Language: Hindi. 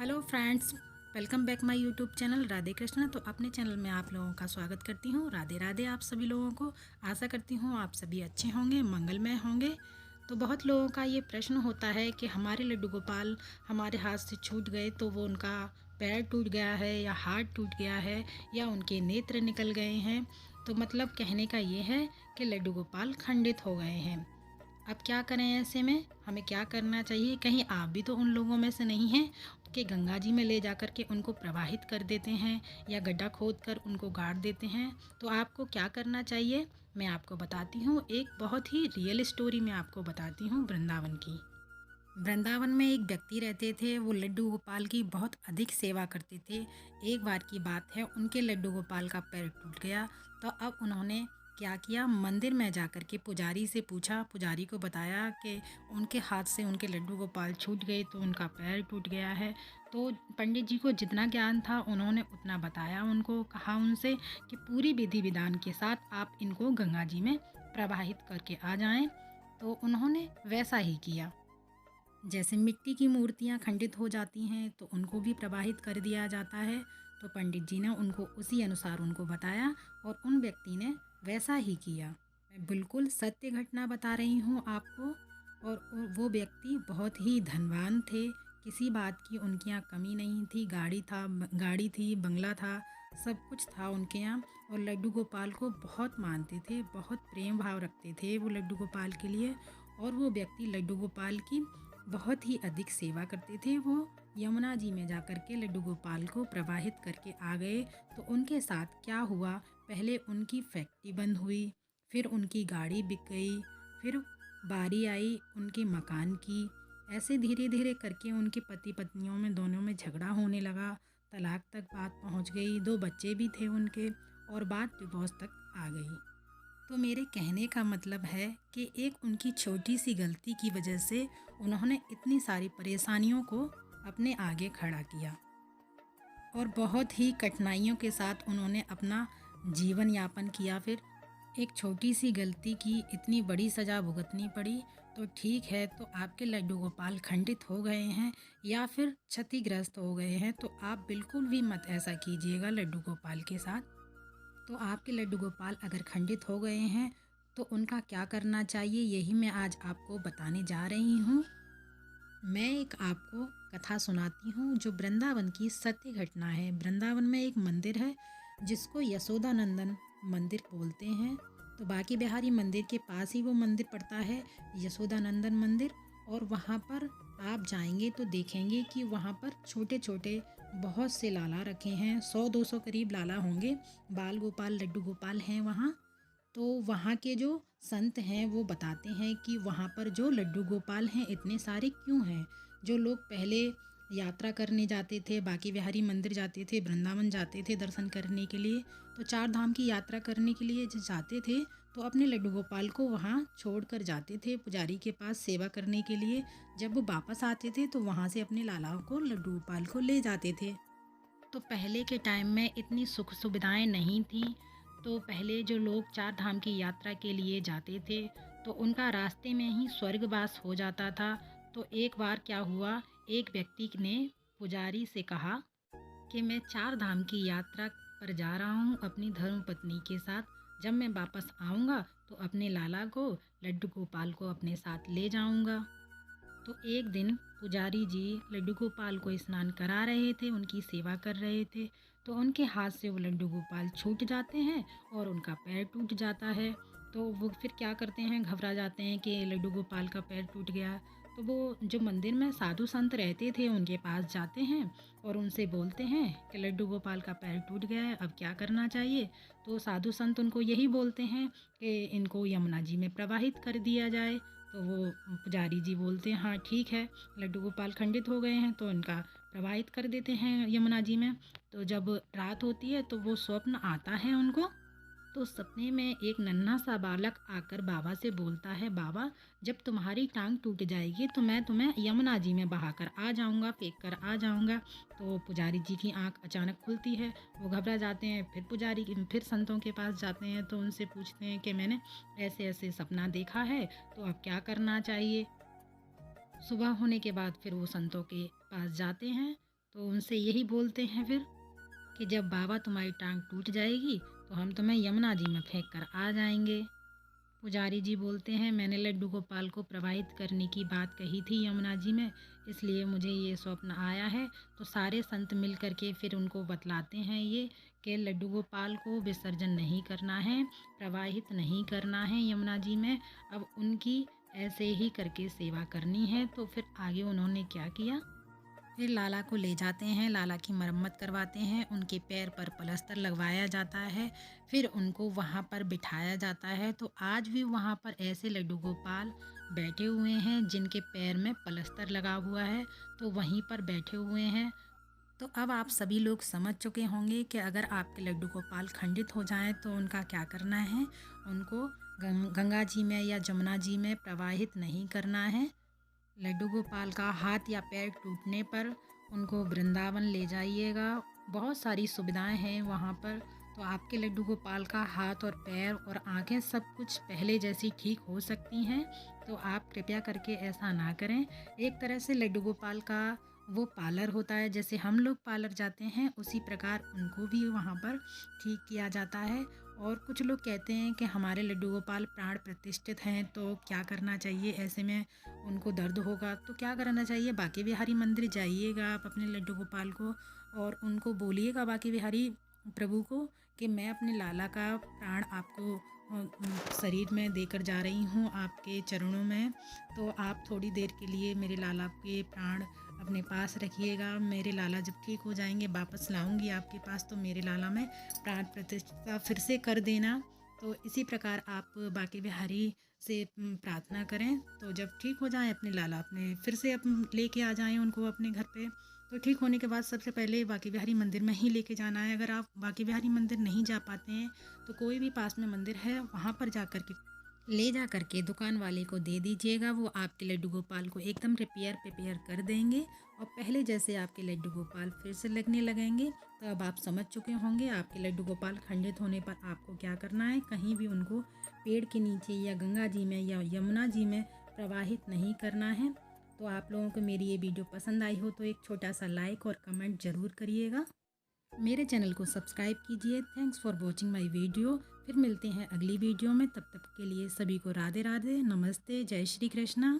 Hello friends, welcome back my YouTube channel Radhe Krishna. तो अपने चैनल में आप लोगों का स्वागत करती हूँ। राधे राधे आप सभी लोगों को। आशा करती हूँ आप सभी अच्छे होंगे, मंगलमय होंगे। तो बहुत लोगों का ये प्रश्न होता है कि हमारे लड्डू गोपाल हमारे हाथ से छूट गए, तो वो उनका पैर टूट गया है या हाथ टूट गया है या उनके नेत्र निकल गए हैं। तो मतलब कहने का ये है कि लड्डू गोपाल खंडित हो गए हैं। अब क्या करें, ऐसे में हमें क्या करना चाहिए? कहीं आप भी तो उन लोगों में से नहीं हैं कि गंगा जी में ले जाकर के उनको प्रवाहित कर देते हैं या गड्ढा खोद कर उनको गाड़ देते हैं। तो आपको क्या करना चाहिए मैं आपको बताती हूँ। एक बहुत ही रियल स्टोरी मैं आपको बताती हूँ वृंदावन की। वृंदावन में एक व्यक्ति रहते थे। वो लड्डू गोपाल की बहुत अधिक सेवा करते थे। एक बार की बात है, उनके लड्डू गोपाल का पैर टूट गया। तो अब उन्होंने क्या किया, मंदिर में जाकर के पुजारी से पूछा। पुजारी को बताया कि उनके हाथ से उनके लड्डू गोपाल छूट गए, तो उनका पैर टूट गया है। तो पंडित जी को जितना ज्ञान था उन्होंने उतना बताया। उनको कहा उनसे कि पूरी विधि विधान के साथ आप इनको गंगा जी में प्रवाहित करके आ जाएं। तो उन्होंने वैसा ही किया। जैसे मिट्टी की मूर्तियाँ खंडित हो जाती हैं तो उनको भी प्रवाहित कर दिया जाता है। तो पंडित जी ने उनको उसी अनुसार उनको बताया और उन व्यक्ति ने वैसा ही किया। मैं बिल्कुल सत्य घटना बता रही हूँ आपको। और वो व्यक्ति बहुत ही धनवान थे। किसी बात की उनके यहाँ कमी नहीं थी। गाड़ी थी, बंगला था, सब कुछ था उनके यहाँ। और लड्डू गोपाल को बहुत मानते थे, बहुत प्रेम भाव रखते थे वो लड्डू गोपाल के लिए। और वो व्यक्ति लड्डू गोपाल की बहुत ही अधिक सेवा करते थे। वो यमुना जी में जाकर के लड्डू गोपाल को प्रवाहित करके आ गए। तो उनके साथ क्या हुआ, पहले उनकी फैक्ट्री बंद हुई, फिर उनकी गाड़ी बिक गई, फिर बारी आई उनके मकान की। ऐसे धीरे धीरे करके उनके पति पत्नियों में दोनों में झगड़ा होने लगा। तलाक तक बात पहुंच गई। 2 बच्चे भी थे उनके और बात डिवोर्स तक आ गई। तो मेरे कहने का मतलब है कि एक उनकी छोटी सी गलती की वजह से उन्होंने इतनी सारी परेशानियों को अपने आगे खड़ा किया और बहुत ही कठिनाइयों के साथ उन्होंने अपना जीवन यापन किया। फिर एक छोटी सी गलती की इतनी बड़ी सज़ा भुगतनी पड़ी। तो ठीक है, तो आपके लड्डू गोपाल खंडित हो गए हैं या फिर क्षतिग्रस्त हो गए हैं, तो आप बिल्कुल भी मत ऐसा कीजिएगा लड्डू गोपाल के साथ। तो आपके लड्डू गोपाल अगर खंडित हो गए हैं तो उनका क्या करना चाहिए, यही मैं आज आपको बताने जा रही हूँ। मैं एक आपको कथा सुनाती हूँ जो वृंदावन की सत्य घटना है। वृंदावन में एक मंदिर है जिसको यशोदानंदन मंदिर बोलते हैं। तो बाकी बिहारी मंदिर के पास ही वो मंदिर पड़ता है, यशोदानंदन मंदिर। और वहाँ पर आप जाएंगे तो देखेंगे कि वहाँ पर छोटे छोटे बहुत से लाला रखे हैं। 100-200 करीब लाला होंगे। बाल गोपाल, लड्डू गोपाल हैं वहाँ। तो वहाँ के जो संत हैं वो बताते हैं कि वहाँ पर जो लड्डू गोपाल हैं इतने सारे क्यों हैं। जो लोग पहले यात्रा करने जाते थे, बाकी बिहारी मंदिर जाते थे, वृंदावन जाते थे दर्शन करने के लिए, तो 4 धाम की यात्रा करने के लिए जो जाते थे तो अपने लड्डू गोपाल को वहाँ छोड़ कर जाते थे पुजारी के पास सेवा करने के लिए। जब वो वापस आते थे तो वहाँ से अपने लालाओं को, लड्डू गोपाल को ले जाते थे। तो पहले के टाइम में इतनी सुख सुविधाएं नहीं थी। तो पहले जो लोग 4 धाम की यात्रा के लिए जाते थे तो उनका रास्ते में ही स्वर्गवास हो जाता था। तो एक बार क्या हुआ, एक व्यक्ति ने पुजारी से कहा कि मैं 4 धाम की यात्रा पर जा रहा हूँ अपनी धर्मपत्नी के साथ। जब मैं वापस आऊँगा तो अपने लाला को, लड्डू गोपाल को अपने साथ ले जाऊँगा। तो एक दिन पुजारी जी लड्डू गोपाल को स्नान करा रहे थे, उनकी सेवा कर रहे थे। तो उनके हाथ से वो लड्डू गोपाल छूट जाते हैं और उनका पैर टूट जाता है। तो वो फिर क्या करते हैं, घबरा जाते हैं कि लड्डू गोपाल का पैर टूट गया। तो वो जो मंदिर में साधु संत रहते थे उनके पास जाते हैं और उनसे बोलते हैं कि लड्डू गोपाल का पैर टूट गया है, अब क्या करना चाहिए। तो साधु संत उनको यही बोलते हैं कि इनको यमुना जी में प्रवाहित कर दिया जाए। तो वो पुजारी जी बोलते हैं हाँ ठीक है, लड्डू गोपाल खंडित हो गए हैं तो इनका प्रवाहित कर देते हैं यमुना जी में। तो जब रात होती है तो वो स्वप्न आता है उनको। तो सपने में एक नन्हा सा बालक आकर बाबा से बोलता है, बाबा जब तुम्हारी टांग टूट जाएगी तो मैं तुम्हें यमुना जी में बहाकर आ जाऊंगा, फेंक कर आ जाऊंगा। तो पुजारी जी की आंख अचानक खुलती है, वो घबरा जाते हैं। फिर संतों के पास जाते हैं तो उनसे पूछते हैं कि मैंने ऐसे ऐसे सपना देखा है, तो अब क्या करना चाहिए। सुबह होने के बाद फिर वो संतों के पास जाते हैं तो उनसे यही बोलते हैं फिर कि जब बाबा तुम्हारी टांग टूट जाएगी तो हम तुम्हें यमुना जी में फेंक कर आ जाएंगे। पुजारी जी बोलते हैं, मैंने लड्डू गोपाल को प्रवाहित करने की बात कही थी यमुना जी में, इसलिए मुझे ये स्वप्न आया है। तो सारे संत मिल कर के फिर उनको बतलाते हैं ये कि लड्डू गोपाल को विसर्जन नहीं करना है, प्रवाहित नहीं करना है यमुना जी में, अब उनकी ऐसे ही करके सेवा करनी है। तो फिर आगे उन्होंने क्या किया, फिर लाला को ले जाते हैं, लाला की मरम्मत करवाते हैं, उनके पैर पर प्लास्टर लगवाया जाता है, फिर उनको वहाँ पर बिठाया जाता है। तो आज भी वहाँ पर ऐसे लड्डू गोपाल बैठे हुए हैं जिनके पैर में प्लास्टर लगा हुआ है, तो वहीं पर बैठे हुए हैं। तो अब आप सभी लोग समझ चुके होंगे कि अगर आपके लड्डू गोपाल खंडित हो जाएं तो उनका क्या करना है। उनको गंगा जी में या जमुना जी में प्रवाहित नहीं करना है। लड्डू गोपाल का हाथ या पैर टूटने पर उनको वृंदावन ले जाइएगा, बहुत सारी सुविधाएं हैं वहाँ पर। तो आपके लड्डू गोपाल का हाथ और पैर और आंखें सब कुछ पहले जैसी ठीक हो सकती हैं। तो आप कृपया करके ऐसा ना करें। एक तरह से लड्डू गोपाल का वो पार्लर होता है, जैसे हम लोग पार्लर जाते हैं उसी प्रकार उनको भी वहाँ पर ठीक किया जाता है। और कुछ लोग कहते हैं कि हमारे लड्डू गोपाल प्राण प्रतिष्ठित हैं, तो क्या करना चाहिए, ऐसे में उनको दर्द होगा तो क्या करना चाहिए। बांके बिहारी मंदिर जाइएगा आप अपने लड्डू गोपाल को और उनको बोलिएगा बांके बिहारी प्रभु को कि मैं अपने लाला का प्राण आपको शरीर में देकर जा रही हूँ आपके चरणों में। तो आप थोड़ी देर के लिए मेरे लाला के प्राण अपने पास रखिएगा। मेरे लाला जब ठीक हो जाएंगे वापस लाऊंगी आपके पास, तो मेरे लाला में प्राण प्रतिष्ठा फिर से कर देना। तो इसी प्रकार आप बांके बिहारी से प्रार्थना करें। तो जब ठीक हो जाएं अपने लाला अपने फिर से लेके आ जाएं उनको अपने घर पे। तो ठीक होने के बाद सबसे पहले बांके बिहारी मंदिर में ही लेके जाना है। अगर आप बांके बिहारी मंदिर नहीं जा पाते हैं तो कोई भी पास में मंदिर है वहाँ पर जा कर के ले जा कर के दुकान वाले को दे दीजिएगा। वो आपके लड्डू गोपाल को एकदम प्रिपेयर कर देंगे और पहले जैसे आपके लड्डू गोपाल फिर से लगने लगेंगे। तो अब आप समझ चुके होंगे आपके लड्डू गोपाल खंडित होने पर आपको क्या करना है। कहीं भी उनको पेड़ के नीचे या गंगा जी में या यमुना जी में प्रवाहित नहीं करना है। तो आप लोगों को मेरी ये वीडियो पसंद आई हो तो एक छोटा सा लाइक और कमेंट ज़रूर करिएगा। मेरे चैनल को सब्सक्राइब कीजिए। Thanks for watching my video. फिर मिलते हैं अगली वीडियो में, तब तक के लिए सभी को राधे राधे, नमस्ते, जय श्री कृष्णा।